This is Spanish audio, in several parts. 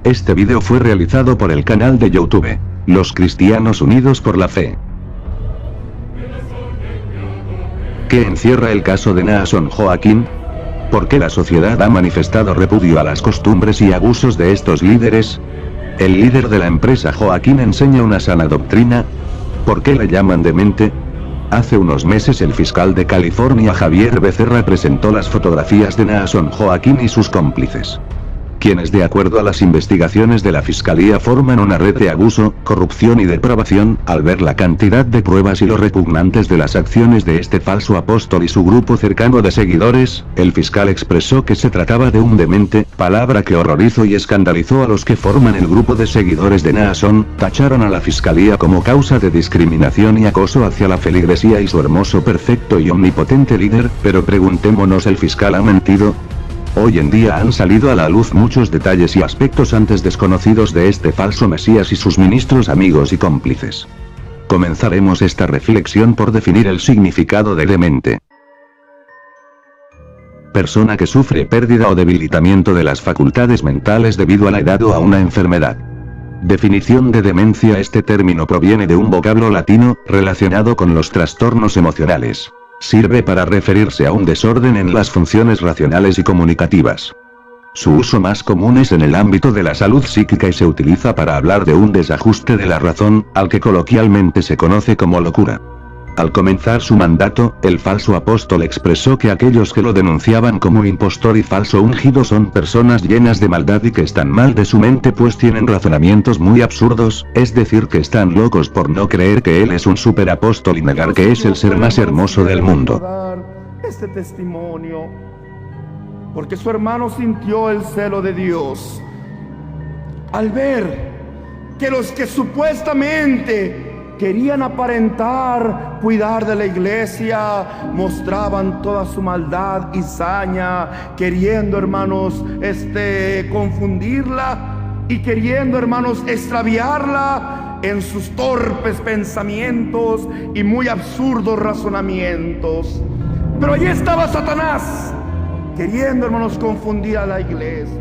Este video fue realizado por el canal de YouTube Los Cristianos Unidos por la Fe, que encierra el caso de Naasón Joaquín. ¿Por qué la sociedad ha manifestado repudio a las costumbres y abusos de estos líderes? ¿El líder de la empresa Joaquín enseña una sana doctrina? ¿Por qué la llaman demente? Hace unos meses el fiscal de California Javier Becerra presentó las fotografías de Naasón Joaquín y sus cómplices, quienes de acuerdo a las investigaciones de la fiscalía forman una red de abuso, corrupción y depravación. Al ver la cantidad de pruebas y lo repugnantes de las acciones de este falso apóstol y su grupo cercano de seguidores, el fiscal expresó que se trataba de un demente, palabra que horrorizó y escandalizó a los que forman el grupo de seguidores de Naasón. Tacharon a la fiscalía como causa de discriminación y acoso hacia la feligresía y su hermoso, perfecto y omnipotente líder. Pero preguntémonos, ¿el fiscal ha mentido? Hoy en día han salido a la luz muchos detalles y aspectos antes desconocidos de este falso Mesías y sus ministros, amigos y cómplices. Comenzaremos esta reflexión por definir el significado de demente. Persona que sufre pérdida o debilitamiento de las facultades mentales debido a la edad o a una enfermedad. Definición de demencia. Este término proviene de un vocablo latino, relacionado con los trastornos emocionales. Sirve para referirse a un desorden en las funciones racionales y comunicativas. Su uso más común es en el ámbito de la salud psíquica y se utiliza para hablar de un desajuste de la razón, al que coloquialmente se conoce como locura. Al comenzar su mandato, el falso apóstol expresó que aquellos que lo denunciaban como impostor y falso ungido son personas llenas de maldad y que están mal de su mente, pues tienen razonamientos muy absurdos, es decir, que están locos por no creer que él es un superapóstol y negar que es el ser más hermoso del mundo. Este testimonio, porque su hermano sintió el celo de Dios al ver que los que supuestamente querían aparentar cuidar de la iglesia mostraban toda su maldad y saña, queriendo, hermanos, confundirla y queriendo, hermanos, extraviarla en sus torpes pensamientos y muy absurdos razonamientos. Pero allí estaba Satanás queriendo, hermanos, confundir a la iglesia.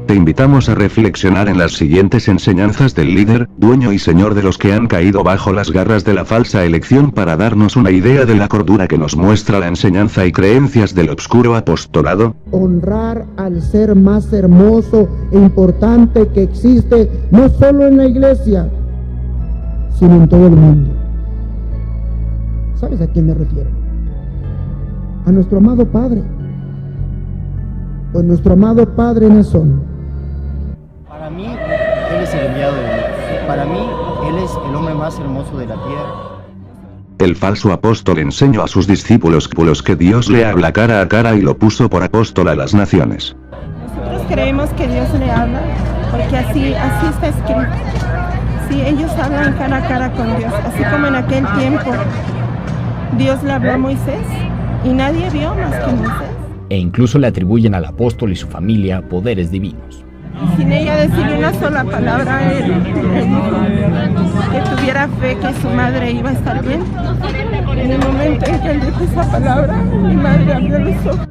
Te invitamos a reflexionar en las siguientes enseñanzas del líder, dueño y señor de los que han caído bajo las garras de la falsa elección, para darnos una idea de la cordura que nos muestra la enseñanza y creencias del obscuro apostolado. Honrar al ser más hermoso e importante que existe, no solo en la iglesia, sino en todo el mundo. ¿Sabes a quién me refiero? A nuestro amado Padre. Pues nuestro amado Padre Naasón. Para mí, Él es el enviado de Dios. Para mí, Él es el hombre más hermoso de la tierra. El falso apóstol enseñó a sus discípulos que Dios le habla cara a cara y lo puso por apóstol a las naciones. Nosotros creemos que Dios le habla, porque así está escrito. Sí, ellos hablan cara a cara con Dios, así como en aquel tiempo Dios le habló a Moisés y nadie vio más que Moisés. E incluso le atribuyen al apóstol y su familia poderes divinos. Y sin ella decir una sola palabra, él dijo que tuviera fe que su madre iba a estar bien. En el momento en que él dijo esa palabra, mi madre abrió los ojos.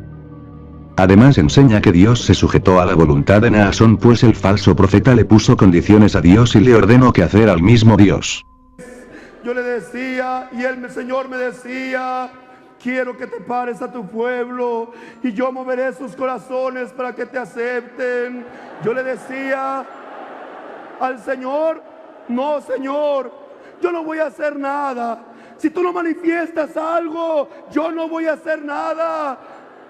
Además enseña que Dios se sujetó a la voluntad de Naasón, pues el falso profeta le puso condiciones a Dios y le ordenó que hacer al mismo Dios. Yo le decía, y el Señor me decía: quiero que te pares a tu pueblo y yo moveré sus corazones para que te acepten. Yo le decía al Señor: no, Señor, yo no voy a hacer nada. Si tú no manifiestas algo, yo no voy a hacer nada,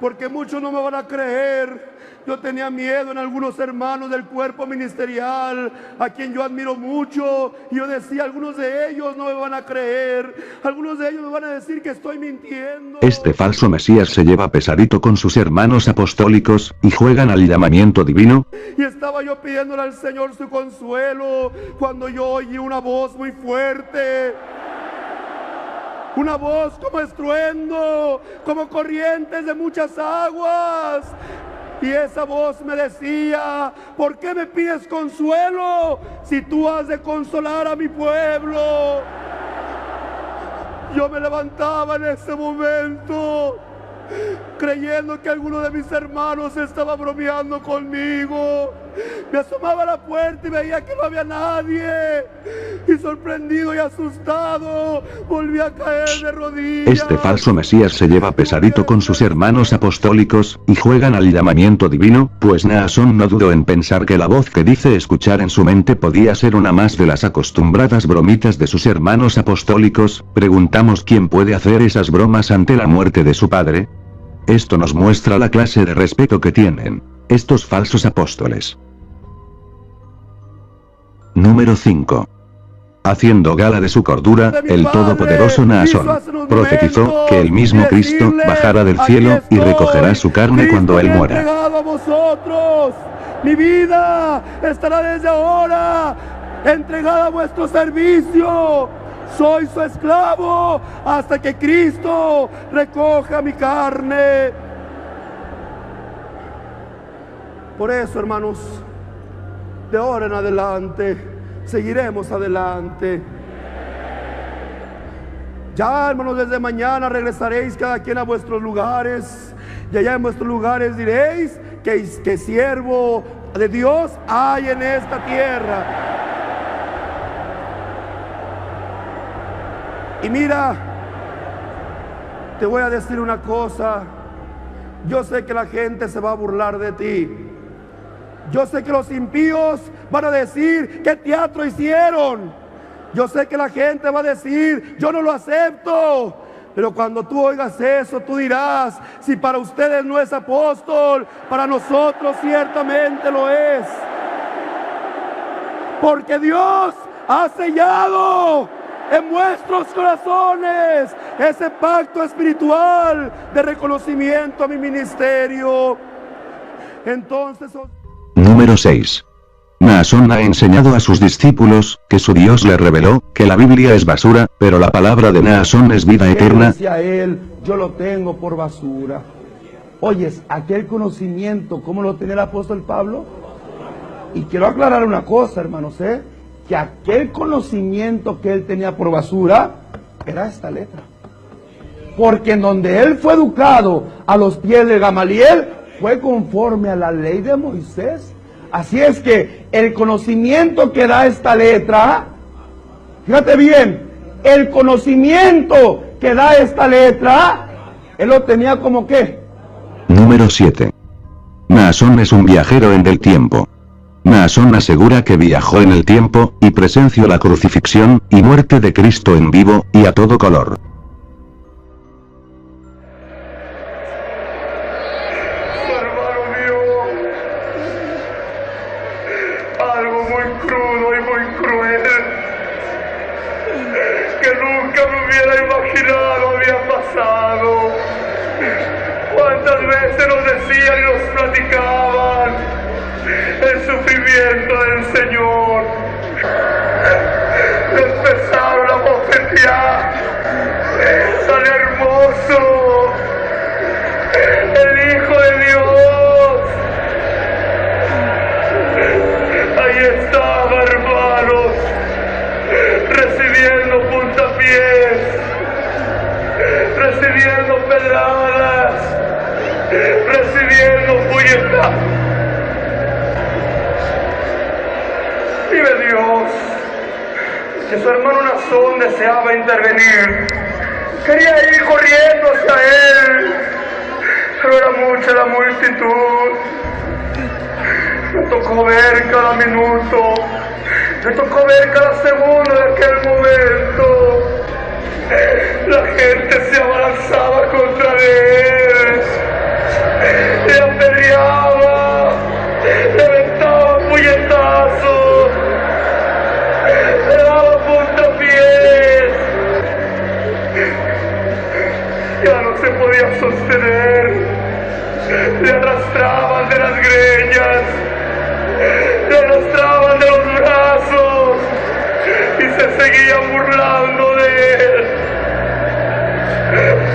porque muchos no me van a creer. Yo tenía miedo en algunos hermanos del cuerpo ministerial, a quien yo admiro mucho, y yo decía: algunos de ellos no me van a creer, algunos de ellos me van a decir que estoy mintiendo. Este falso Mesías se lleva pesadito con sus hermanos apostólicos, y juegan al llamamiento divino. Y estaba yo pidiéndole al Señor su consuelo, cuando yo oí una voz muy fuerte. Una voz como estruendo, como corrientes de muchas aguas. Y esa voz me decía: ¿por qué me pides consuelo si tú has de consolar a mi pueblo? Yo me levantaba en ese momento creyendo que alguno de mis hermanos estaba bromeando conmigo. Me asomaba a la puerta y veía que no había nadie. Y sorprendido y asustado, volví a caer de rodillas. Este falso Mesías se lleva pesadito con sus hermanos apostólicos, y juegan al llamamiento divino, pues Naasón no dudó en pensar que la voz que dice escuchar en su mente podía ser una más de las acostumbradas bromitas de sus hermanos apostólicos. Preguntamos quién puede hacer esas bromas ante la muerte de su padre. Esto nos muestra la clase de respeto que tienen estos falsos apóstoles. Número 5. Haciendo gala de su cordura, el todopoderoso Naasón profetizó que el mismo Cristo bajará del cielo y recogerá su carne cuando él muera. Entregado a vosotros. Mi vida estará desde ahora entregada a vuestro servicio. Soy su esclavo hasta que Cristo recoja mi carne. Por eso, hermanos, de ahora en adelante seguiremos adelante. Ya, hermanos, desde mañana regresaréis cada quien a vuestros lugares, y allá en vuestros lugares diréis que siervo de Dios hay en esta tierra. Y mira, te voy a decir una cosa. Yo sé que la gente se va a burlar de ti. Yo sé que los impíos van a decir, ¿qué teatro hicieron? Yo sé que la gente va a decir, yo no lo acepto. Pero cuando tú oigas eso, tú dirás, si para ustedes no es apóstol, para nosotros ciertamente lo es. Porque Dios ha sellado en vuestros corazones ese pacto espiritual de reconocimiento a mi ministerio. Entonces... Número 6. Naasón ha enseñado a sus discípulos que su Dios le reveló que la Biblia es basura, pero la palabra de Naasón es vida eterna. Decía él, yo lo tengo por basura. Oyes, aquel conocimiento, ¿cómo lo tenía el apóstol Pablo? Y quiero aclarar una cosa, hermanos, que aquel conocimiento que él tenía por basura era esta letra. Porque en donde él fue educado a los pies de Gamaliel fue conforme a la ley de Moisés. Así es que el conocimiento que da esta letra, fíjate bien, el conocimiento que da esta letra, él lo tenía como ¿qué? Número 7. Naasón es un viajero en el tiempo. Naasón asegura que viajó en el tiempo, y presenció la crucifixión y muerte de Cristo en vivo, y a todo color. Hermano mío, algo muy crudo y muy cruel, que nunca me hubiera imaginado había pasado. ¿Cuántas veces nos decían y nos platicaban el sufrimiento del Señor? Empezaron a bofetear, tan hermoso, el Hijo de Dios. Ahí estaba, hermanos, recibiendo puntapiés, recibiendo pedradas, recibiendo puñetazos. Vive Dios, que su hermano Naasón deseaba intervenir. Quería ir corriendo hacia él, pero era mucha la multitud. Me tocó ver cada minuto, me tocó ver cada segundo de aquel momento. La gente se abalanzaba contra él, le apedreaba, le aventaba puñetazos, le daba puntapiés. Ya no se podía sostener, le arrastraban de las greñas, le arrastraban de los brazos y se seguían burlando de él.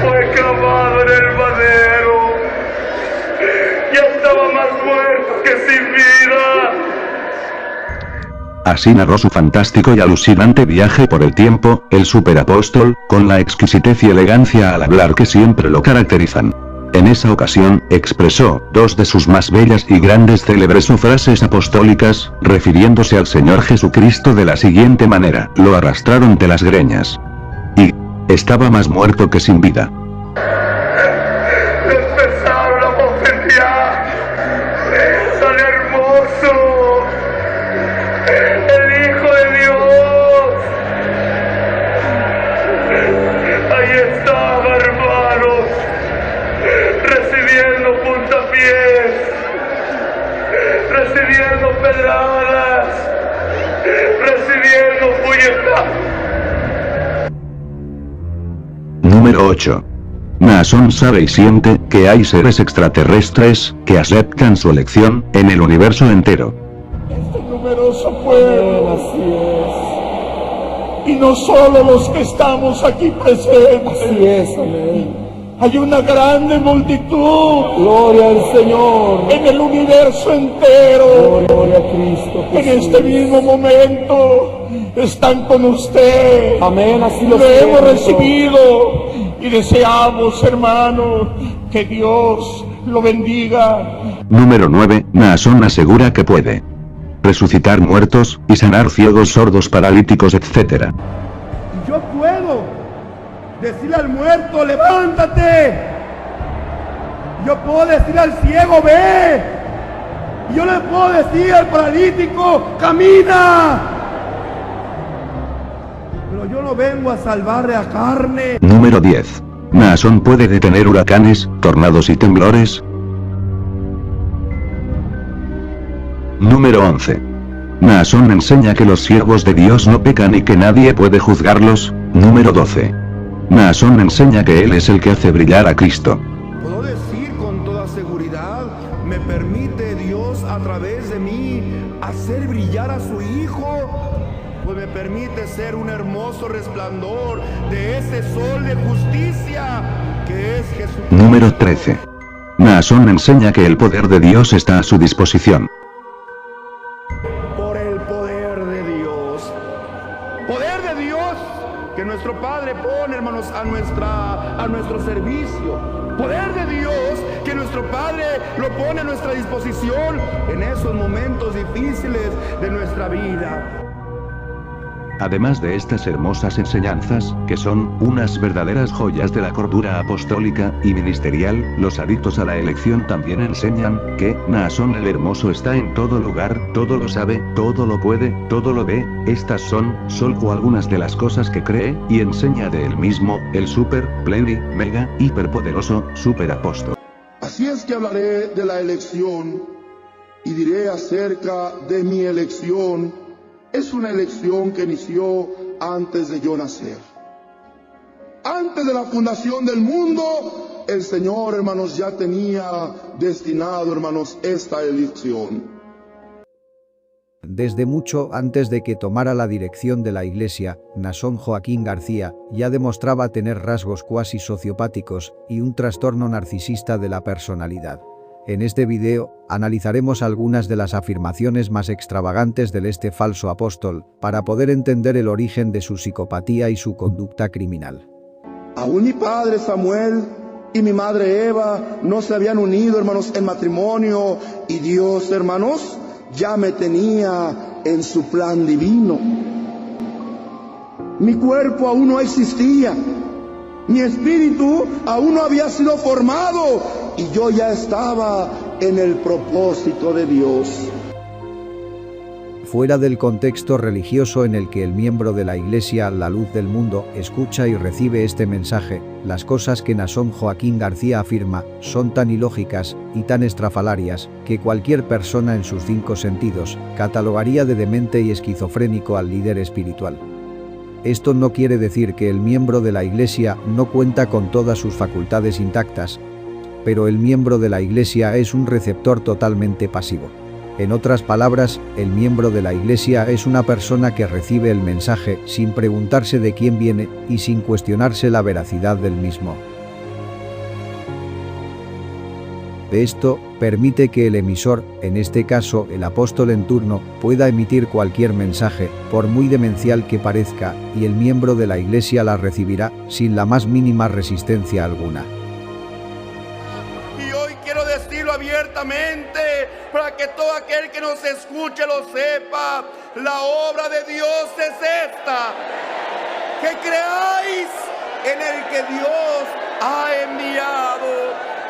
Fue clavado en el madero, ya estaba más muerto que sin vida. Así narró su fantástico y alucinante viaje por el tiempo, el superapóstol, con la exquisitez y elegancia al hablar que siempre lo caracterizan. En esa ocasión, expresó dos de sus más bellas y grandes célebres o frases apostólicas, refiriéndose al Señor Jesucristo de la siguiente manera: lo arrastraron de las greñas. Y estaba más muerto que sin vida. Empezaron a bofetear. Es tan hermoso. El Hijo de Dios. Ahí estaba, hermanos, recibiendo puntapiés, recibiendo pedradas, recibiendo puñetazos. Número 8. Naasón sabe y siente que hay seres extraterrestres que aceptan su elección en el universo entero. Este numeroso pueblo, así es. Y no solo los que estamos aquí presentes. Así es, amén. Hay una grande multitud. Gloria al Señor. En el universo entero. Gloria a Cristo Jesús. En este mismo momento están con usted. Amén, así lo hemos recibido. Y deseamos, hermano, que Dios lo bendiga. Número 9. Naasón asegura que puede resucitar muertos y sanar ciegos, sordos, paralíticos, etc. Yo puedo decirle al muerto, levántate. Yo puedo decirle al ciego, ve. Yo le puedo decir al paralítico, camina. Pero yo no vengo a salvar a carne. Número 10. Naasón puede detener huracanes, tornados y temblores. Número 11. Naasón enseña que los siervos de Dios no pecan y que nadie puede juzgarlos. Número 12. Naasón enseña que Él es el que hace brillar a Cristo. Puedo decir con toda seguridad, me permite Dios a través de mí hacer brillar a su Hijo, pues me permite ser un hermoso resplandor de ese sol de justicia que es Jesucristo. Número 13. Naasón enseña que el poder de Dios está a su disposición. Por el poder de Dios. Poder de Dios que nuestro Padre pone, hermanos, a nuestro servicio. Poder de Dios que nuestro Padre lo pone a nuestra disposición en esos momentos difíciles de nuestra vida. Además de estas hermosas enseñanzas, que son unas verdaderas joyas de la cordura apostólica y ministerial, los adictos a la elección también enseñan que Naasón el Hermoso está en todo lugar, todo lo sabe, todo lo puede, todo lo ve. Estas son solo algunas de las cosas que cree y enseña de él mismo, el super, pleni, mega, hiperpoderoso, superapóstol. Así es que hablaré de la elección y diré acerca de mi elección. Es una elección que inició antes de yo nacer. Antes de la fundación del mundo, el Señor, hermanos, ya tenía destinado, hermanos, esta elección. Desde mucho antes de que tomara la dirección de la Iglesia, Naasón Joaquín García ya demostraba tener rasgos cuasi sociopáticos y un trastorno narcisista de la personalidad. En este video, analizaremos algunas de las afirmaciones más extravagantes de este falso apóstol, para poder entender el origen de su psicopatía y su conducta criminal. Aún mi padre Samuel y mi madre Eva no se habían unido, hermanos, en matrimonio, y Dios, hermanos, ya me tenía en su plan divino. Mi cuerpo aún no existía, mi espíritu aún no había sido formado, y yo ya estaba en el propósito de Dios. Fuera del contexto religioso en el que el miembro de la Iglesia, la luz del mundo, escucha y recibe este mensaje, las cosas que Naasón Joaquín García afirma son tan ilógicas y tan estrafalarias que cualquier persona en sus 5 sentidos catalogaría de demente y esquizofrénico al líder espiritual. Esto no quiere decir que el miembro de la Iglesia no cuenta con todas sus facultades intactas, pero el miembro de la Iglesia es un receptor totalmente pasivo. En otras palabras, el miembro de la Iglesia es una persona que recibe el mensaje sin preguntarse de quién viene y sin cuestionarse la veracidad del mismo. Esto permite que el emisor, en este caso el apóstol en turno, pueda emitir cualquier mensaje, por muy demencial que parezca, y el miembro de la Iglesia la recibirá sin la más mínima resistencia alguna. quiero decirlo abiertamente para que todo aquel que nos escuche lo sepa. La obra de Dios es esta: que creáis en el que Dios ha enviado.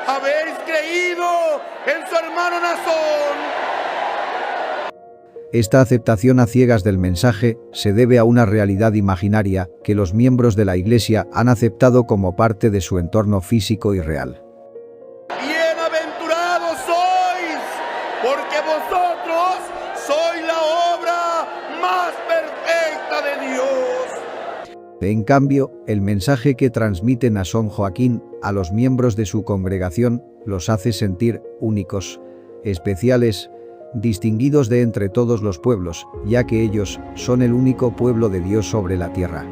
Habéis creído en su hermano Naasón. Esta aceptación a ciegas del mensaje se debe a una realidad imaginaria que los miembros de la Iglesia han aceptado como parte de su entorno físico y real. Bienaventurados sois, porque vosotros sois la obra más perfecta de Dios. En cambio, el mensaje que transmite Naasón Joaquín a los miembros de su congregación los hace sentir únicos, especiales, distinguidos de entre todos los pueblos, ya que ellos son el único pueblo de Dios sobre la tierra.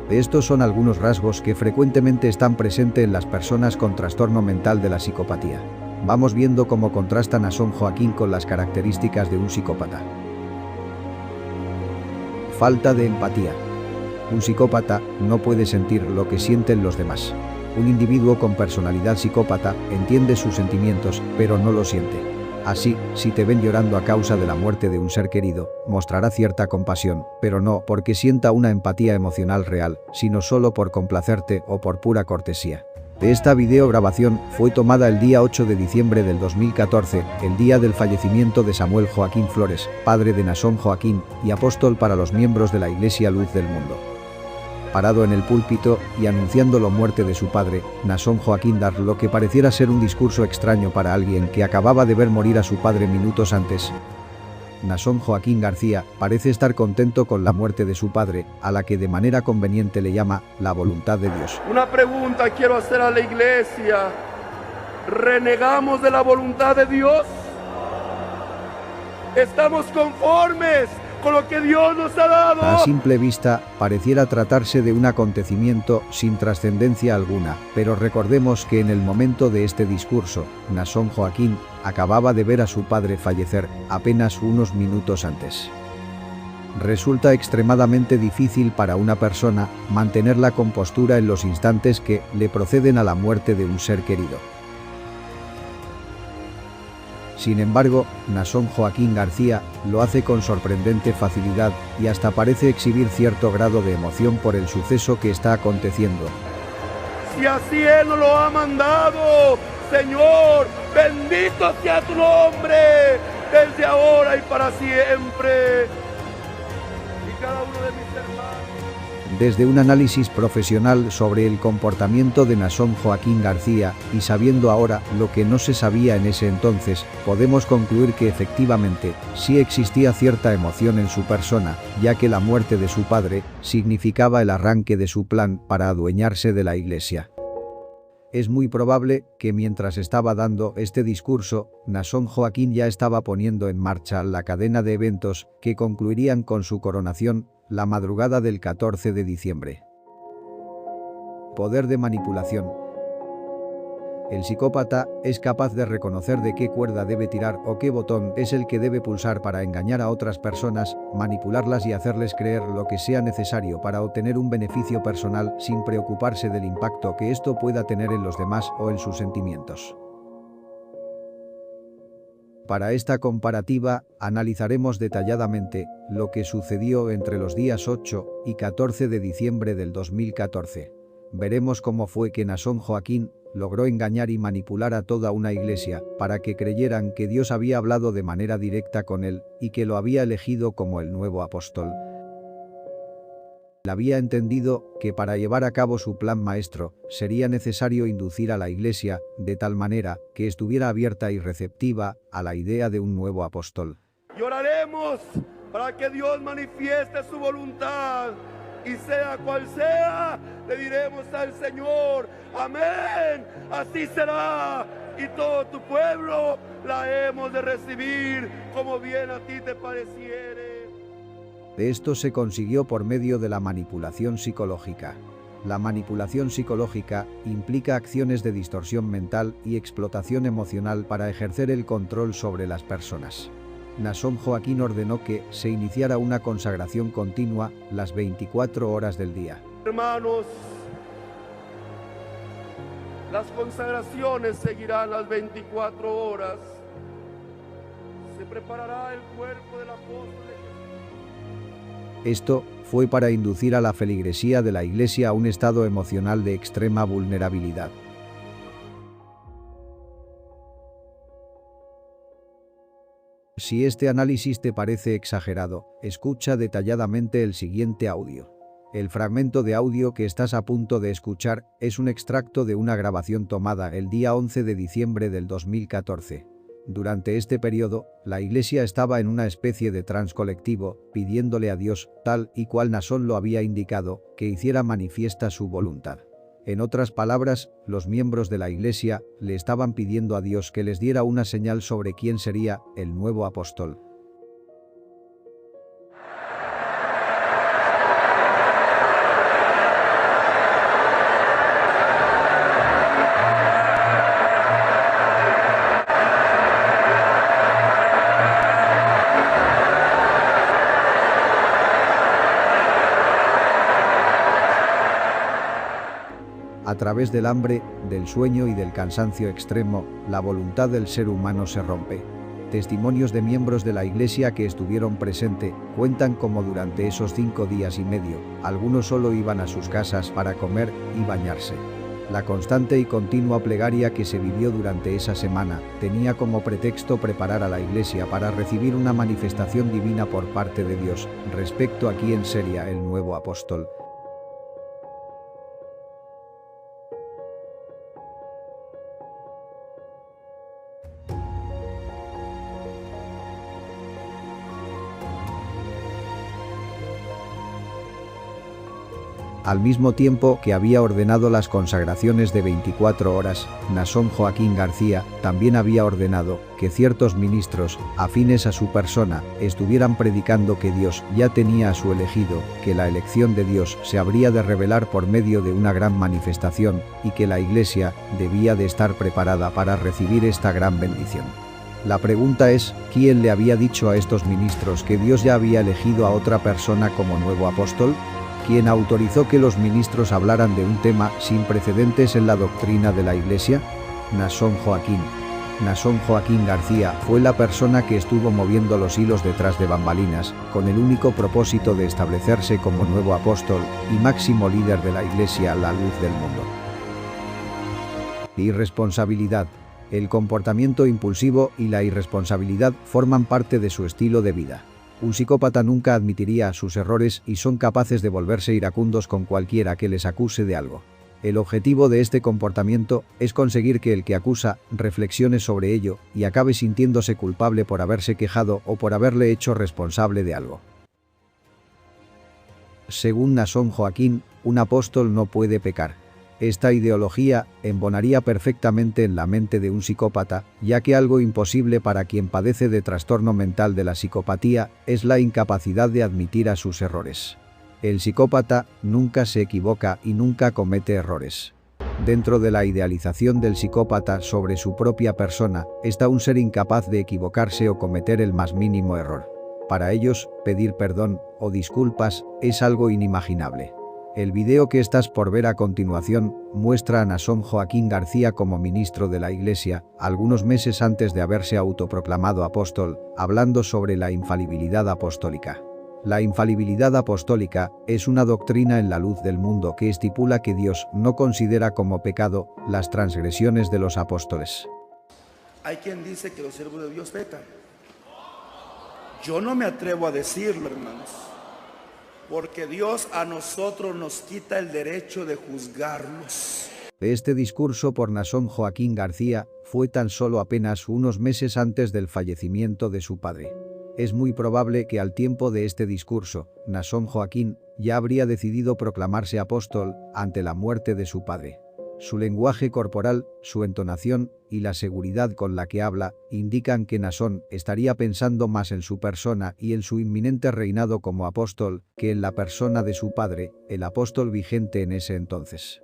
Estos son algunos rasgos que frecuentemente están presentes en las personas con trastorno mental de la psicopatía. Vamos viendo cómo contrasta Naasón Joaquín con las características de un psicópata. Falta de empatía. Un psicópata no puede sentir lo que sienten los demás. Un individuo con personalidad psicópata entiende sus sentimientos, pero no los siente. Así, si te ven llorando a causa de la muerte de un ser querido, mostrará cierta compasión, pero no porque sienta una empatía emocional real, sino solo por complacerte o por pura cortesía. Esta videograbación fue tomada el día 8 de diciembre del 2014, el día del fallecimiento de Samuel Joaquín Flores, padre de Naasón Joaquín y apóstol para los miembros de la Iglesia Luz del Mundo. Parado en el púlpito y anunciando la muerte de su padre, Naasón Joaquín da lo que pareciera ser un discurso extraño para alguien que acababa de ver morir a su padre minutos antes. Naasón Joaquín García parece estar contento con la muerte de su padre, a la que de manera conveniente le llama la voluntad de Dios. Una pregunta quiero hacer a la iglesia: ¿renegamos de la voluntad de Dios? ¿Estamos conformes con lo que Dios nos ha dado? A simple vista, pareciera tratarse de un acontecimiento sin trascendencia alguna, pero recordemos que en el momento de este discurso, Naasón Joaquín acababa de ver a su padre fallecer apenas unos minutos antes. Resulta extremadamente difícil para una persona mantener la compostura en los instantes que le proceden a la muerte de un ser querido. Sin embargo, Naasón Joaquín García lo hace con sorprendente facilidad y hasta parece exhibir cierto grado de emoción por el suceso que está aconteciendo. Si así Él nos lo ha mandado, Señor, bendito sea tu nombre, desde ahora y para siempre. Y cada uno de mis hermanos. Desde un análisis profesional sobre el comportamiento de Naasón Joaquín García, y sabiendo ahora lo que no se sabía en ese entonces, podemos concluir que efectivamente sí existía cierta emoción en su persona, ya que la muerte de su padre significaba el arranque de su plan para adueñarse de la Iglesia. Es muy probable que mientras estaba dando este discurso, Naasón Joaquín ya estaba poniendo en marcha la cadena de eventos que concluirían con su coronación la madrugada del 14 de diciembre. Poder de manipulación. El psicópata es capaz de reconocer de qué cuerda debe tirar o qué botón es el que debe pulsar para engañar a otras personas, manipularlas y hacerles creer lo que sea necesario para obtener un beneficio personal sin preocuparse del impacto que esto pueda tener en los demás o en sus sentimientos. Para esta comparativa, analizaremos detalladamente lo que sucedió entre los días 8 y 14 de diciembre del 2014. Veremos cómo fue que Naasón Joaquín logró engañar y manipular a toda una iglesia para que creyeran que Dios había hablado de manera directa con él y que lo había elegido como el nuevo apóstol. Había entendido que para llevar a cabo su plan maestro sería necesario inducir a la Iglesia de tal manera que estuviera abierta y receptiva a la idea de un nuevo apóstol. Y oraremos para que Dios manifieste su voluntad, y sea cual sea, le diremos al Señor: amén, así será, y todo tu pueblo la hemos de recibir como bien a ti te pareciere. Esto se consiguió por medio de la manipulación psicológica. La manipulación psicológica implica acciones de distorsión mental y explotación emocional para ejercer el control sobre las personas. Naasón Joaquín ordenó que se iniciara una consagración continua las 24 horas del día. Hermanos, Las consagraciones seguirán las 24 horas. Se preparará el cuerpo del apóstol de Jesús. Esto fue para inducir a la feligresía de la Iglesia a un estado emocional de extrema vulnerabilidad. Si este análisis te parece exagerado, escucha detalladamente el siguiente audio. El fragmento de audio que estás a punto de escuchar es un extracto de una grabación tomada el día 11 de diciembre del 2014. Durante este periodo, la Iglesia estaba en una especie de trance colectivo, pidiéndole a Dios, tal y cual Naasón lo había indicado, que hiciera manifiesta su voluntad. En otras palabras, los miembros de la Iglesia le estaban pidiendo a Dios que les diera una señal sobre quién sería el nuevo apóstol. A través del hambre, del sueño y del cansancio extremo, la voluntad del ser humano se rompe. Testimonios de miembros de la Iglesia que estuvieron presentes cuentan cómo durante esos 5 días y medio, algunos solo iban a sus casas para comer y bañarse. La constante y continua plegaria que se vivió durante esa semana tenía como pretexto preparar a la Iglesia para recibir una manifestación divina por parte de Dios respecto a quién sería el nuevo apóstol. Al mismo tiempo que había ordenado las consagraciones de 24 horas, Naasón Joaquín García también había ordenado que ciertos ministros, afines a su persona, estuvieran predicando que Dios ya tenía a su elegido, que la elección de Dios se habría de revelar por medio de una gran manifestación y que la Iglesia debía de estar preparada para recibir esta gran bendición. La pregunta es, ¿quién le había dicho a estos ministros que Dios ya había elegido a otra persona como nuevo apóstol? ¿Quién autorizó que los ministros hablaran de un tema sin precedentes en la doctrina de la Iglesia? Naasón Joaquín. Naasón Joaquín García fue la persona que estuvo moviendo los hilos detrás de bambalinas, con el único propósito de establecerse como nuevo apóstol y máximo líder de la Iglesia, la luz del mundo. Irresponsabilidad. El comportamiento impulsivo y la irresponsabilidad forman parte de su estilo de vida. Un psicópata nunca admitiría sus errores y son capaces de volverse iracundos con cualquiera que les acuse de algo. El objetivo de este comportamiento es conseguir que el que acusa reflexione sobre ello y acabe sintiéndose culpable por haberse quejado o por haberle hecho responsable de algo. Según Naasón Joaquín, un apóstol no puede pecar. Esta ideología embonaría perfectamente en la mente de un psicópata, ya que algo imposible para quien padece de trastorno mental de la psicopatía es la incapacidad de admitir a sus errores. El psicópata nunca se equivoca y nunca comete errores. Dentro de la idealización del psicópata sobre su propia persona está un ser incapaz de equivocarse o cometer el más mínimo error. Para ellos, pedir perdón o disculpas es algo inimaginable. El video que estás por ver a continuación muestra a Naasón Joaquín García como ministro de la Iglesia, algunos meses antes de haberse autoproclamado apóstol, hablando sobre la infalibilidad apostólica. La infalibilidad apostólica es una doctrina en la luz del mundo que estipula que Dios no considera como pecado las transgresiones de los apóstoles. Hay quien dice que los siervos de Dios pecan. Yo no me atrevo a decirlo, hermanos. Porque Dios a nosotros nos quita el derecho de juzgarlos. Este discurso por Naasón Joaquín García fue tan solo apenas unos meses antes del fallecimiento de su padre. Es muy probable que al tiempo de este discurso, Naasón Joaquín ya habría decidido proclamarse apóstol ante la muerte de su padre. Su lenguaje corporal, su entonación y la seguridad con la que habla indican que Naasón estaría pensando más en su persona y en su inminente reinado como apóstol que en la persona de su padre, el apóstol vigente en ese entonces.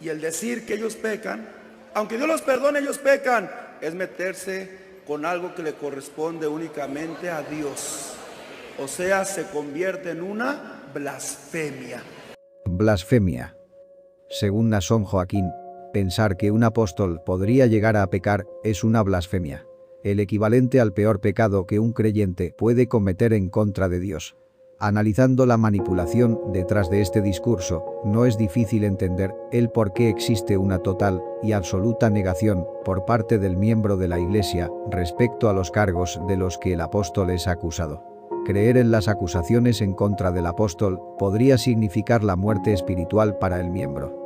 Y el decir que ellos pecan, aunque Dios los perdone, ellos pecan, es meterse con algo que le corresponde únicamente a Dios. O sea, se convierte en una blasfemia. Blasfemia. Según Naasón Joaquín, pensar que un apóstol podría llegar a pecar es una blasfemia. El equivalente al peor pecado que un creyente puede cometer en contra de Dios. Analizando la manipulación detrás de este discurso, no es difícil entender el por qué existe una total y absoluta negación por parte del miembro de la Iglesia respecto a los cargos de los que el apóstol es acusado. Creer en las acusaciones en contra del apóstol podría significar la muerte espiritual para el miembro.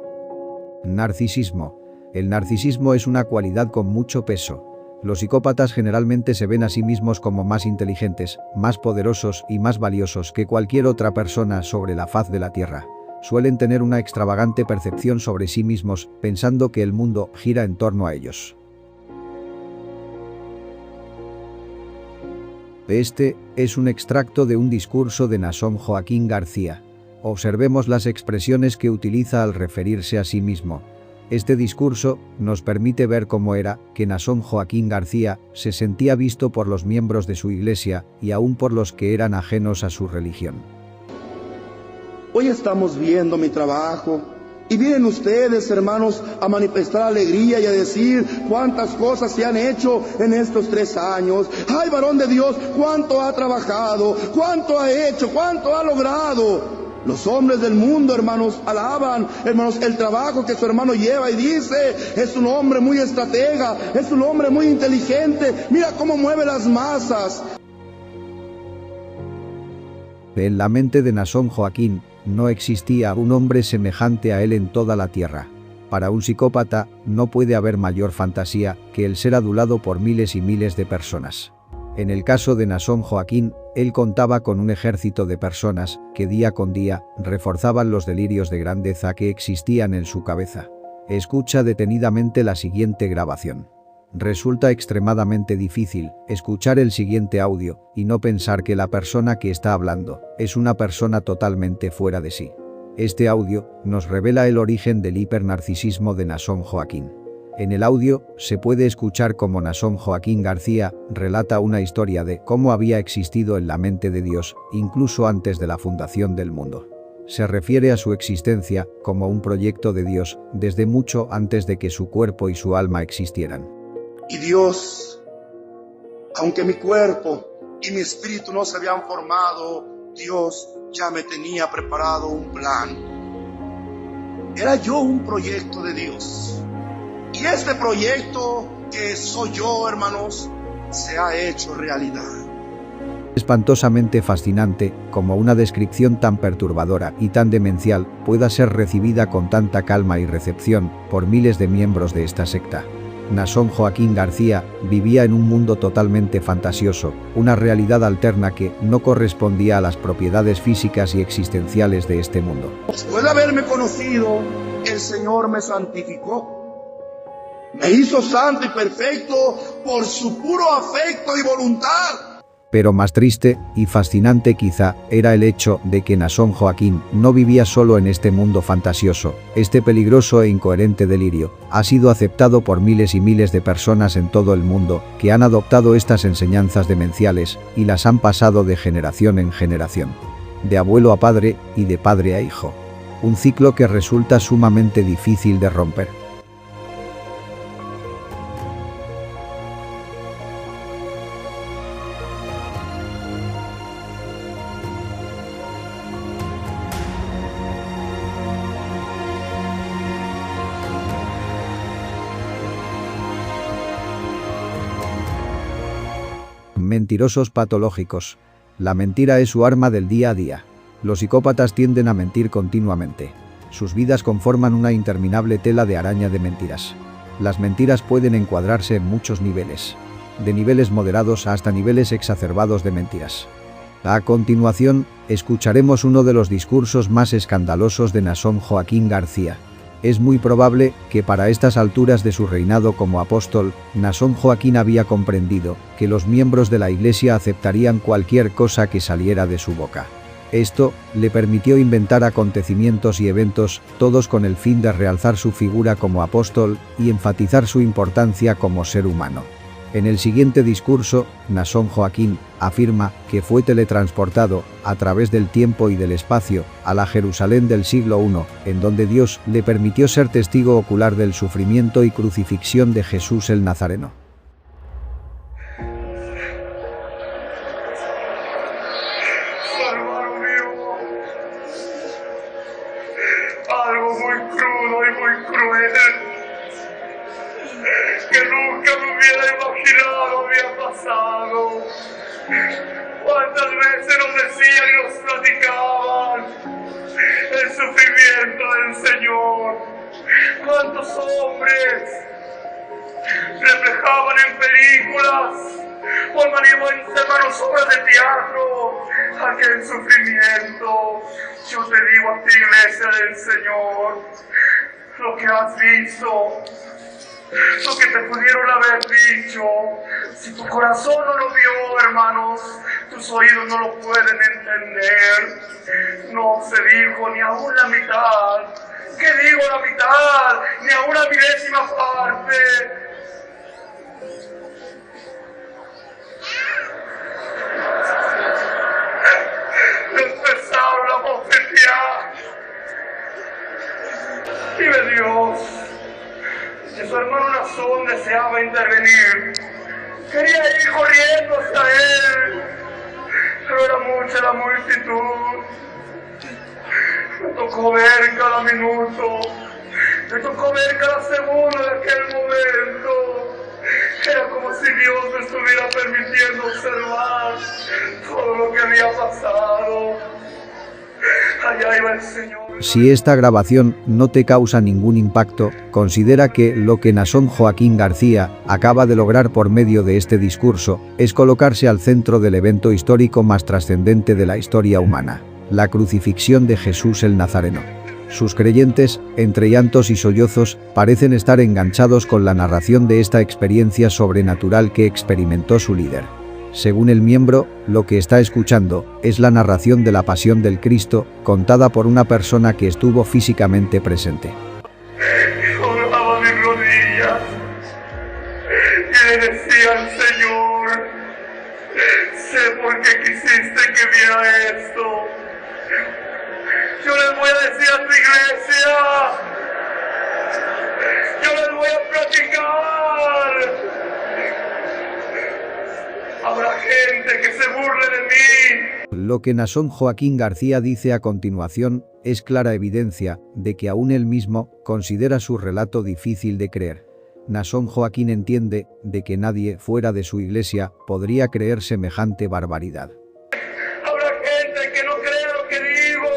Narcisismo. El narcisismo es una cualidad con mucho peso. Los psicópatas generalmente se ven a sí mismos como más inteligentes, más poderosos y más valiosos que cualquier otra persona sobre la faz de la tierra. Suelen tener una extravagante percepción sobre sí mismos, pensando que el mundo gira en torno a ellos. Este es un extracto de un discurso de Naasón Joaquín García. Observemos las expresiones que utiliza al referirse a sí mismo. Este discurso nos permite ver cómo era que Naasón Joaquín García se sentía visto por los miembros de su iglesia y aún por los que eran ajenos a su religión. Hoy estamos viendo mi trabajo y vienen ustedes, hermanos, a manifestar alegría y a decir cuántas cosas se han hecho en estos 3 años. ¡Ay, varón de Dios! ¡Cuánto ha trabajado! ¡Cuánto ha hecho! ¡Cuánto ha logrado! Los hombres del mundo, hermanos, alaban, hermanos, el trabajo que su hermano lleva y dice, es un hombre muy estratega, es un hombre muy inteligente, mira cómo mueve las masas. En la mente de Naasón Joaquín no existía un hombre semejante a él en toda la tierra. Para un psicópata no puede haber mayor fantasía que el ser adulado por miles y miles de personas. En el caso de Naasón Joaquín, él contaba con un ejército de personas que día con día reforzaban los delirios de grandeza que existían en su cabeza. Escucha detenidamente la siguiente grabación. Resulta extremadamente difícil escuchar el siguiente audio y no pensar que la persona que está hablando es una persona totalmente fuera de sí. Este audio nos revela el origen del hipernarcisismo de Naasón Joaquín. En el audio se puede escuchar cómo Naasón Joaquín García relata una historia de cómo había existido en la mente de Dios, incluso antes de la fundación del mundo. Se refiere a su existencia como un proyecto de Dios desde mucho antes de que su cuerpo y su alma existieran. Y Dios, aunque mi cuerpo y mi espíritu no se habían formado, Dios ya me tenía preparado un plan. Era yo un proyecto de Dios. Y este proyecto que soy yo, hermanos, se ha hecho realidad. Espantosamente fascinante como una descripción tan perturbadora y tan demencial pueda ser recibida con tanta calma y recepción por miles de miembros de esta secta. Naasón Joaquín García vivía en un mundo totalmente fantasioso, una realidad alterna que no correspondía a las propiedades físicas y existenciales de este mundo. Después de haberme conocido, el Señor me santificó. Me hizo santo y perfecto por su puro afecto y voluntad. Pero más triste y fascinante quizá era el hecho de que Naasón Joaquín no vivía solo en este mundo fantasioso. Este peligroso e incoherente delirio ha sido aceptado por miles y miles de personas en todo el mundo que han adoptado estas enseñanzas demenciales y las han pasado de generación en generación. De abuelo a padre y de padre a hijo. Un ciclo que resulta sumamente difícil de romper. Mentirosos patológicos. La mentira es su arma del día a día. Los psicópatas tienden a mentir continuamente. Sus vidas conforman una interminable tela de araña de mentiras. Las mentiras pueden encuadrarse en muchos niveles. De niveles moderados hasta niveles exacerbados de mentiras. A continuación, escucharemos uno de los discursos más escandalosos de Naasón Joaquín García. Es muy probable que para estas alturas de su reinado como apóstol, Naasón Joaquín había comprendido que los miembros de la Iglesia aceptarían cualquier cosa que saliera de su boca. Esto le permitió inventar acontecimientos y eventos, todos con el fin de realzar su figura como apóstol y enfatizar su importancia como ser humano. En el siguiente discurso, Naasón Joaquín afirma que fue teletransportado a través del tiempo y del espacio a la Jerusalén del siglo I, en donde Dios le permitió ser testigo ocular del sufrimiento y crucifixión de Jesús el Nazareno. Hermano mío, algo muy crudo y muy cruel que nunca me hubiera imaginado había pasado. ¿Cuántas veces nos decían y nos platicaban el sufrimiento del Señor? ¿Cuántos hombres reflejaban en películas o hermanos obras de teatro aquel sufrimiento? Yo te digo a ti, iglesia del Señor, lo que has visto, lo que te pudieron haber dicho, si tu corazón no lo vio, hermanos, tus oídos no lo pueden entender. No se dijo ni aún la mitad. ¿Qué digo la mitad? Ni a una milésima parte. Empezaron a bofetear. Vive Dios. Si su hermano Naasón deseaba intervenir, quería ir corriendo hacia él, pero era mucha la multitud. Me tocó ver cada minuto, me tocó ver cada segundo de aquel momento. Era como si Dios me estuviera permitiendo observar todo lo que había pasado. Allá iba el Señor. Si esta grabación no te causa ningún impacto, considera que lo que Naasón Joaquín García acaba de lograr por medio de este discurso es colocarse al centro del evento histórico más trascendente de la historia humana, la crucifixión de Jesús el Nazareno. Sus creyentes, entre llantos y sollozos, parecen estar enganchados con la narración de esta experiencia sobrenatural que experimentó su líder. Según el miembro, lo que está escuchando es la narración de la pasión del Cristo, contada por una persona que estuvo físicamente presente. Doblaba mis rodillas y le decía al Señor: sé por qué quisiste que viera esto. Yo les voy a decir a tu iglesia, yo les voy a platicar. Habrá gente que se burle de mí. Lo que Naasón Joaquín García dice a continuación es clara evidencia de que aún él mismo considera su relato difícil de creer. Naasón Joaquín entiende de que nadie fuera de su iglesia podría creer semejante barbaridad. Habrá gente que no crea lo que digo,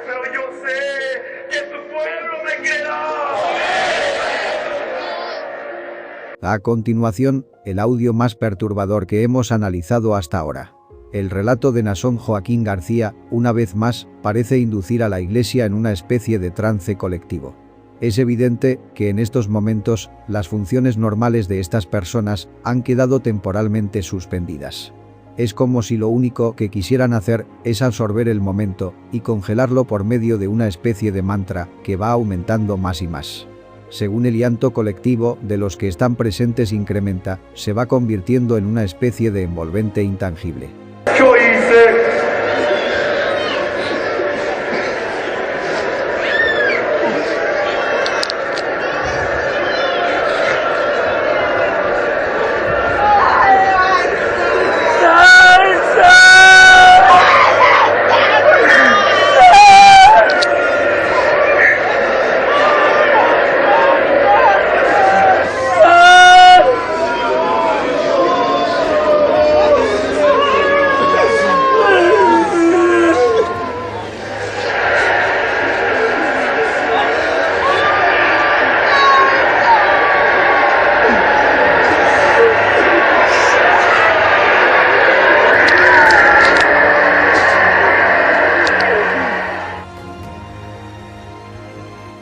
pero yo sé que tu pueblo me creerá. A continuación, el audio más perturbador que hemos analizado hasta ahora. El relato de Naasón Joaquín García, una vez más, parece inducir a la Iglesia en una especie de trance colectivo. Es evidente que en estos momentos, las funciones normales de estas personas han quedado temporalmente suspendidas. Es como si lo único que quisieran hacer es absorber el momento y congelarlo por medio de una especie de mantra que va aumentando más y más. Según el llanto colectivo de los que están presentes incrementa, se va convirtiendo en una especie de envolvente intangible. Yo hice.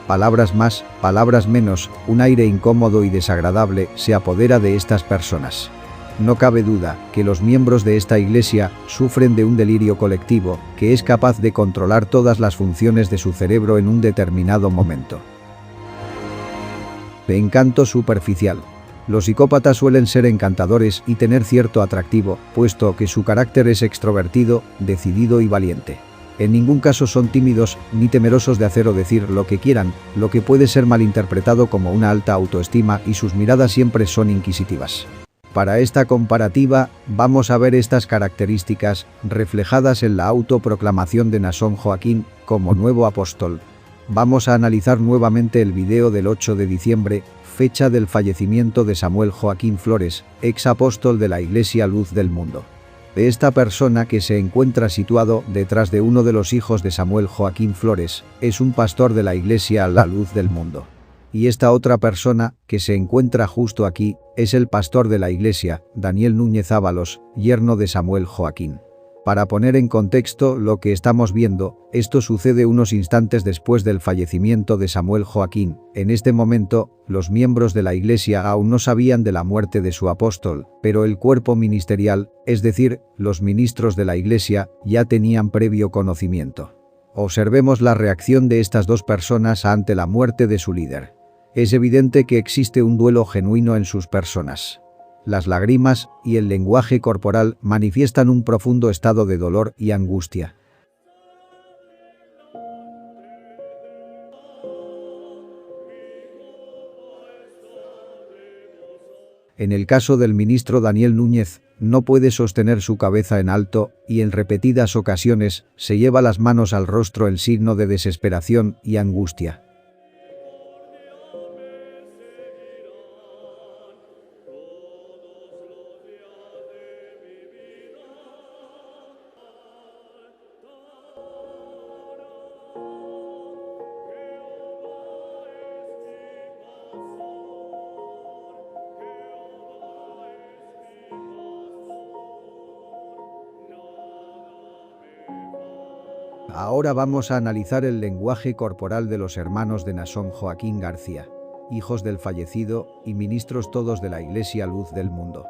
Palabras más, palabras menos, un aire incómodo y desagradable se apodera de estas personas. No cabe duda que los miembros de esta iglesia sufren de un delirio colectivo que es capaz de controlar todas las funciones de su cerebro en un determinado momento. De encanto superficial. Los psicópatas suelen ser encantadores y tener cierto atractivo, puesto que su carácter es extrovertido, decidido y valiente. En ningún caso son tímidos, ni temerosos de hacer o decir lo que quieran, lo que puede ser malinterpretado como una alta autoestima, y sus miradas siempre son inquisitivas. Para esta comparativa, vamos a ver estas características reflejadas en la autoproclamación de Naasón Joaquín como nuevo apóstol. Vamos a analizar nuevamente el video del 8 de diciembre, fecha del fallecimiento de Samuel Joaquín Flores, ex apóstol de la Iglesia Luz del Mundo. De esta persona, que se encuentra situado detrás de uno de los hijos de Samuel Joaquín Flores, es un pastor de la Iglesia La Luz del Mundo. Y esta otra persona, que se encuentra justo aquí, es el pastor de la iglesia, Daniel Núñez Ábalos, yerno de Samuel Joaquín. Para poner en contexto lo que estamos viendo, esto sucede unos instantes después del fallecimiento de Samuel Joaquín. En este momento, los miembros de la iglesia aún no sabían de la muerte de su apóstol, pero el cuerpo ministerial, es decir, los ministros de la iglesia, ya tenían previo conocimiento. Observemos la reacción de estas dos personas ante la muerte de su líder. Es evidente que existe un duelo genuino en sus personas. Las lágrimas y el lenguaje corporal manifiestan un profundo estado de dolor y angustia. En el caso del ministro Daniel Núñez, no puede sostener su cabeza en alto y en repetidas ocasiones se lleva las manos al rostro en signo de desesperación y angustia. Ahora vamos a analizar el lenguaje corporal de los hermanos de Naasón Joaquín García, hijos del fallecido y ministros todos de la Iglesia Luz del Mundo.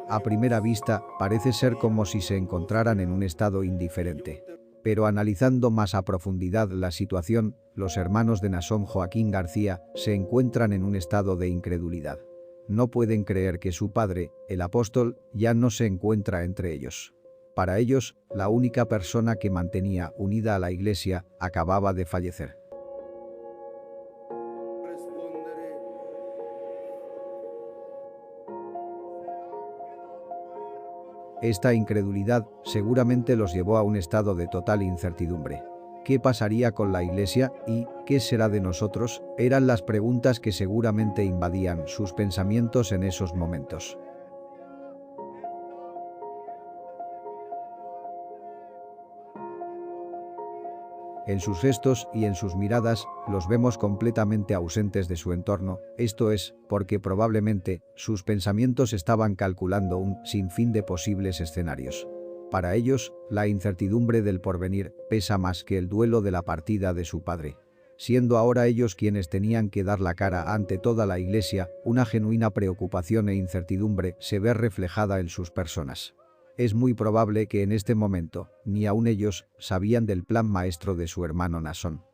A primera vista, parece ser como si se encontraran en un estado indiferente. Pero analizando más a profundidad la situación, los hermanos de Naasón Joaquín García se encuentran en un estado de incredulidad. No pueden creer que su padre, el apóstol, ya no se encuentra entre ellos. Para ellos, la única persona que mantenía unida a la iglesia acababa de fallecer. Esta incredulidad seguramente los llevó a un estado de total incertidumbre. ¿Qué pasaría con la iglesia y qué será de nosotros? Eran las preguntas que seguramente invadían sus pensamientos en esos momentos. En sus gestos y en sus miradas los vemos completamente ausentes de su entorno, esto es, porque probablemente sus pensamientos estaban calculando un sinfín de posibles escenarios. Para ellos, la incertidumbre del porvenir pesa más que el duelo de la partida de su padre. Siendo ahora ellos quienes tenían que dar la cara ante toda la iglesia, una genuina preocupación e incertidumbre se ve reflejada en sus personas. Es muy probable que en este momento, ni aun ellos, sabían del plan maestro de su hermano Naasón.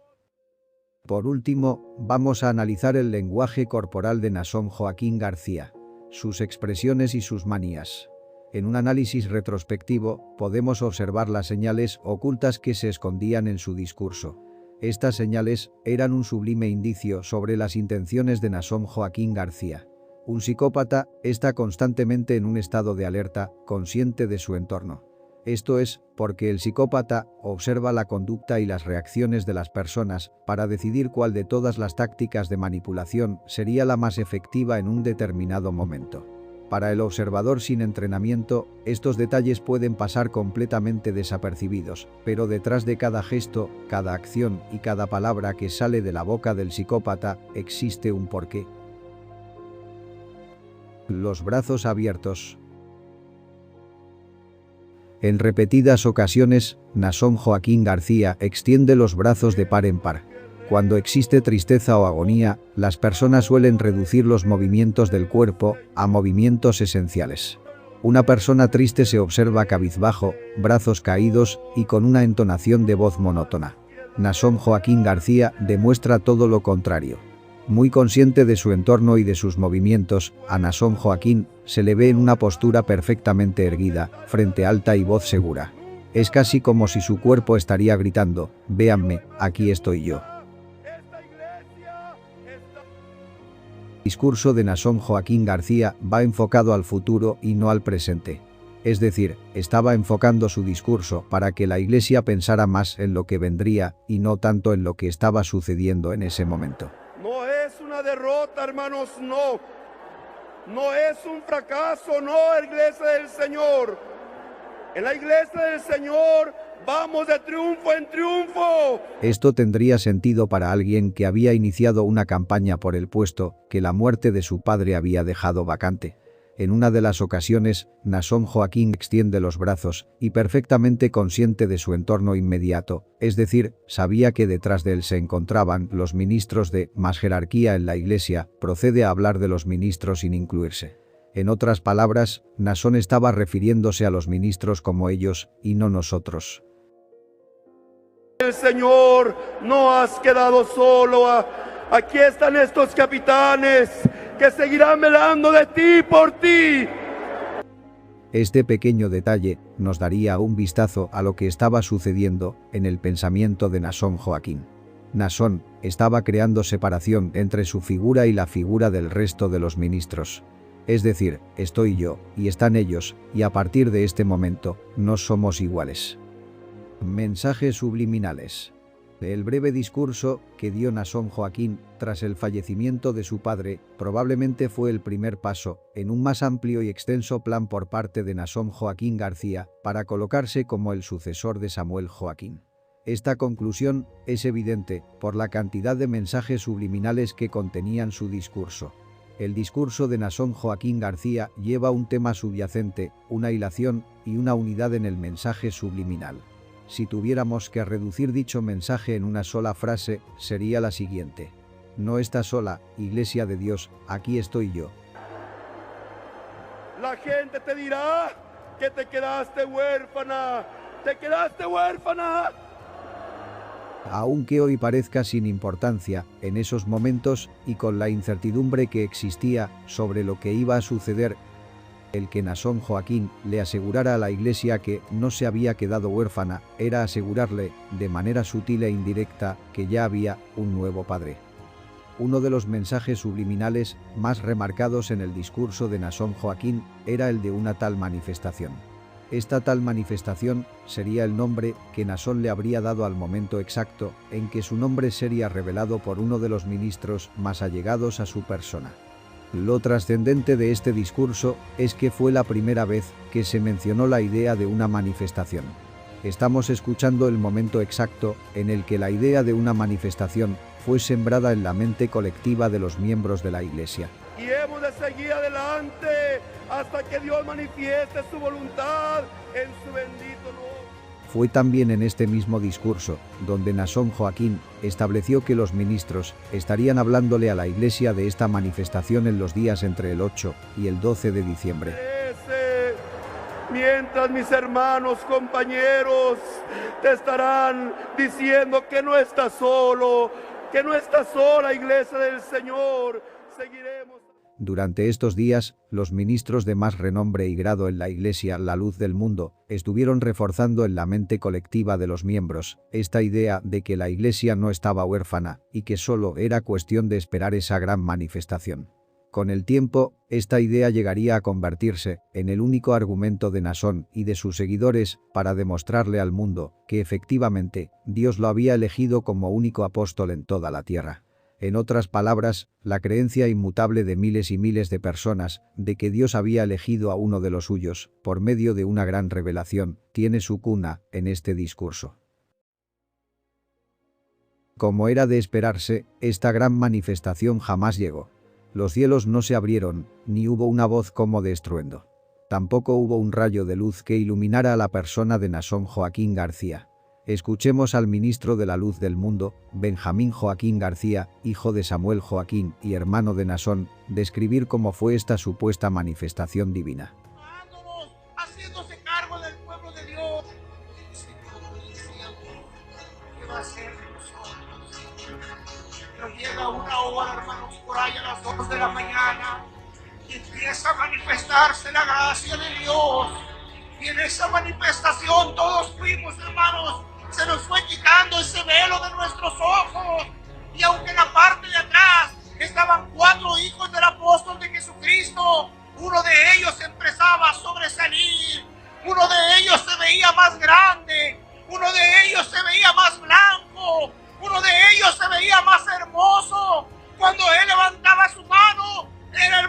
Por último, vamos a analizar el lenguaje corporal de Naasón Joaquín García, sus expresiones y sus manías. En un análisis retrospectivo, podemos observar las señales ocultas que se escondían en su discurso. Estas señales eran un sublime indicio sobre las intenciones de Naasón Joaquín García. Un psicópata está constantemente en un estado de alerta, consciente de su entorno. Esto es, porque el psicópata observa la conducta y las reacciones de las personas para decidir cuál de todas las tácticas de manipulación sería la más efectiva en un determinado momento. Para el observador sin entrenamiento, estos detalles pueden pasar completamente desapercibidos, pero detrás de cada gesto, cada acción y cada palabra que sale de la boca del psicópata, existe un porqué. Los brazos abiertos. En repetidas ocasiones, Naasón Joaquín García extiende los brazos de par en par. Cuando existe tristeza o agonía, las personas suelen reducir los movimientos del cuerpo a movimientos esenciales. Una persona triste se observa cabizbajo, brazos caídos y con una entonación de voz monótona. Naasón Joaquín García demuestra todo lo contrario. Muy consciente de su entorno y de sus movimientos, a Naasón Joaquín se le ve en una postura perfectamente erguida, frente alta y voz segura. Es casi como si su cuerpo estaría gritando: véanme, aquí estoy yo. El discurso de Naasón Joaquín García va enfocado al futuro y no al presente. Es decir, estaba enfocando su discurso para que la Iglesia pensara más en lo que vendría y no tanto en lo que estaba sucediendo en ese momento. No es una derrota, hermanos, no. No es un fracaso, no, Iglesia del Señor. En la Iglesia del Señor vamos de triunfo en triunfo. Esto tendría sentido para alguien que había iniciado una campaña por el puesto que la muerte de su padre había dejado vacante. En una de las ocasiones, Naasón Joaquín extiende los brazos y, perfectamente consciente de su entorno inmediato, es decir, sabía que detrás de él se encontraban los ministros de más jerarquía en la Iglesia, procede a hablar de los ministros sin incluirse. En otras palabras, Naasón estaba refiriéndose a los ministros como ellos y no nosotros. El Señor, no has quedado solo. Aquí están estos capitanes que seguirán velando de ti por ti. Este pequeño detalle nos daría un vistazo a lo que estaba sucediendo en el pensamiento de Naasón Joaquín. Naasón estaba creando separación entre su figura y la figura del resto de los ministros. Es decir, estoy yo y están ellos, y a partir de este momento no somos iguales. Mensajes subliminales. El breve discurso que dio Naasón Joaquín tras el fallecimiento de su padre probablemente fue el primer paso en un más amplio y extenso plan por parte de Naasón Joaquín García para colocarse como el sucesor de Samuel Joaquín. Esta conclusión es evidente por la cantidad de mensajes subliminales que contenían su discurso. El discurso de Naasón Joaquín García lleva un tema subyacente, una hilación y una unidad en el mensaje subliminal. Si tuviéramos que reducir dicho mensaje en una sola frase, sería la siguiente: no estás sola, Iglesia de Dios, aquí estoy yo. La gente te dirá que te quedaste huérfana, te quedaste huérfana. Aunque hoy parezca sin importancia, en esos momentos, y con la incertidumbre que existía sobre lo que iba a suceder, el que Naasón Joaquín le asegurara a la Iglesia que no se había quedado huérfana era asegurarle, de manera sutil e indirecta, que ya había un nuevo padre. Uno de los mensajes subliminales más remarcados en el discurso de Naasón Joaquín era el de una tal manifestación. Esta tal manifestación sería el nombre que Naasón le habría dado al momento exacto en que su nombre sería revelado por uno de los ministros más allegados a su persona. Lo trascendente de este discurso es que fue la primera vez que se mencionó la idea de una manifestación. Estamos escuchando el momento exacto en el que la idea de una manifestación fue sembrada en la mente colectiva de los miembros de la Iglesia. Y hemos de seguir adelante hasta que Dios manifieste su voluntad en su bendito nombre. Fue también en este mismo discurso donde Naasón Joaquín estableció que los ministros estarían hablándole a la Iglesia de esta manifestación en los días entre el 8 y el 12 de diciembre. Mientras mis hermanos, compañeros, te estarán diciendo que no estás solo, que no estás sola, Iglesia del Señor, seguiremos. Durante estos días, los ministros de más renombre y grado en la Iglesia, la luz del mundo, estuvieron reforzando en la mente colectiva de los miembros esta idea de que la Iglesia no estaba huérfana y que solo era cuestión de esperar esa gran manifestación. Con el tiempo, esta idea llegaría a convertirse en el único argumento de Naasón y de sus seguidores para demostrarle al mundo que efectivamente Dios lo había elegido como único apóstol en toda la tierra. En otras palabras, la creencia inmutable de miles y miles de personas de que Dios había elegido a uno de los suyos, por medio de una gran revelación, tiene su cuna en este discurso. Como era de esperarse, esta gran manifestación jamás llegó. Los cielos no se abrieron, ni hubo una voz como de estruendo. Tampoco hubo un rayo de luz que iluminara a la persona de Naasón Joaquín García. Escuchemos al ministro de la luz del mundo, Benjamín Joaquín García, hijo de Samuel Joaquín y hermano de Naasón, describir cómo fue esta supuesta manifestación divina. Haciéndose cargo del pueblo de Dios. ¿Qué va a hacer? llega una hora, hermanos, por ahí a las 2 de la mañana, y empieza a manifestarse la gracia de Dios. Y en esa manifestación todos fuimos, hermanos, se nos fue quitando ese velo de nuestros ojos. Y aunque en la parte de atrás estaban 4 hijos del apóstol de Jesucristo, uno de ellos empezaba a sobresalir, uno de ellos se veía más grande, uno de ellos se veía más blanco, uno de ellos se veía más hermoso. Cuando él levantaba su mano, era el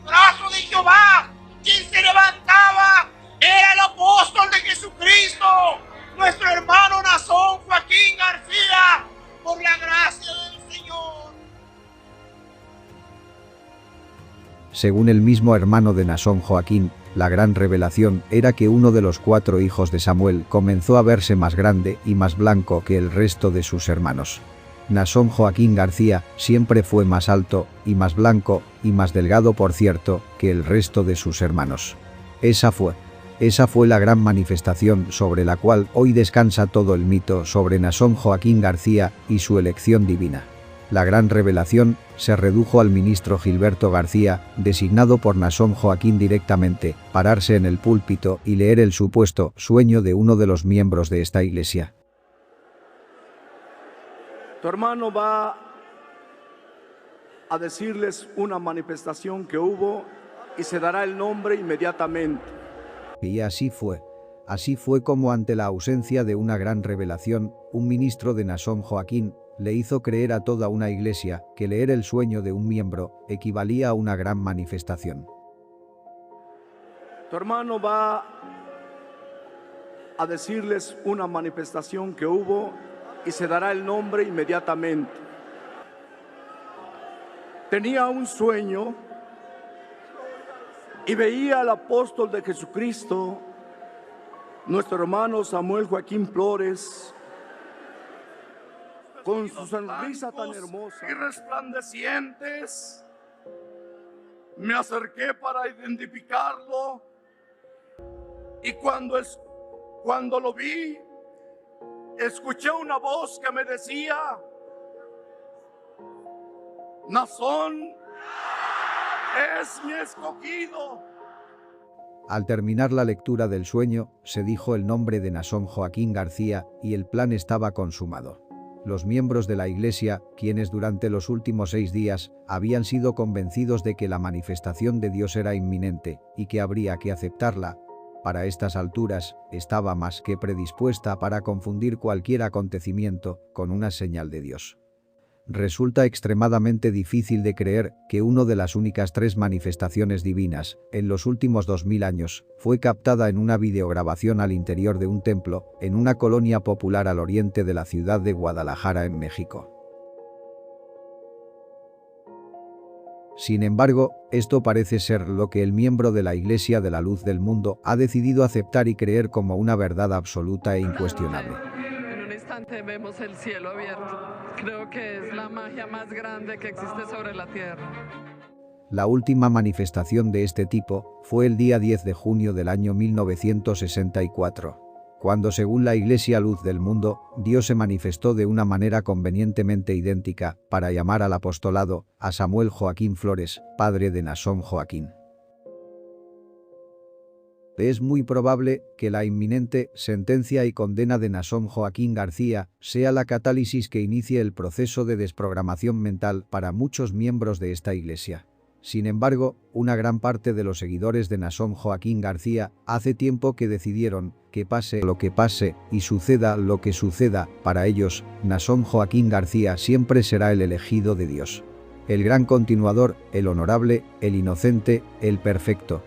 brazo de Jehová. Quien se levantaba era el apóstol de Jesucristo, nuestro hermano Naasón Joaquín García, por la gracia del Señor. Según el mismo hermano de Naasón Joaquín, la gran revelación era que uno de los 4 hijos de Samuel comenzó a verse más grande y más blanco que el resto de sus hermanos. Naasón Joaquín García siempre fue más alto y más blanco y más delgado, por cierto, que el resto de sus hermanos. Esa fue la gran manifestación sobre la cual hoy descansa todo el mito sobre Naasón Joaquín García y su elección divina. La gran revelación se redujo al ministro Gilberto García, designado por Naasón Joaquín directamente, pararse en el púlpito y leer el supuesto sueño de uno de los miembros de esta iglesia. Tu hermano va a decirles una manifestación que hubo y se dará el nombre inmediatamente. Y así fue como ante la ausencia de una gran revelación, un ministro de Naasón Joaquín le hizo creer a toda una iglesia que leer el sueño de un miembro equivalía a una gran manifestación. Tu hermano va a decirles una manifestación que hubo y se dará el nombre inmediatamente. Tenía un sueño y veía al apóstol de Jesucristo, nuestro hermano Samuel Joaquín Flores, con su sonrisa tan hermosa y resplandecientes. Me acerqué para identificarlo y cuando lo vi, escuché una voz que me decía: Naasón es mi escogido. Al terminar la lectura del sueño, se dijo el nombre de Naasón Joaquín García y el plan estaba consumado. Los miembros de la iglesia, quienes durante los últimos 6 días habían sido convencidos de que la manifestación de Dios era inminente y que habría que aceptarla, para estas alturas estaba más que predispuesta para confundir cualquier acontecimiento con una señal de Dios. Resulta extremadamente difícil de creer que una de las únicas 3 manifestaciones divinas en los últimos 2000 años fue captada en una videograbación al interior de un templo en una colonia popular al oriente de la ciudad de Guadalajara, en México. Sin embargo, esto parece ser lo que el miembro de la Iglesia de la Luz del Mundo ha decidido aceptar y creer como una verdad absoluta e incuestionable. En un instante vemos el cielo abierto. Creo que es la magia más grande que existe sobre la tierra. La última manifestación de este tipo fue el día 10 de junio del año 1964, cuando, según la Iglesia Luz del Mundo, Dios se manifestó de una manera convenientemente idéntica para llamar al apostolado a Samuel Joaquín Flores, padre de Naasón Joaquín. Es muy probable que la inminente sentencia y condena de Naasón Joaquín García sea la catálisis que inicie el proceso de desprogramación mental para muchos miembros de esta iglesia. Sin embargo, una gran parte de los seguidores de Naasón Joaquín García hace tiempo que decidieron que pase lo que pase y suceda lo que suceda, para ellos, Naasón Joaquín García siempre será el elegido de Dios. El gran continuador, el honorable, el inocente, el perfecto,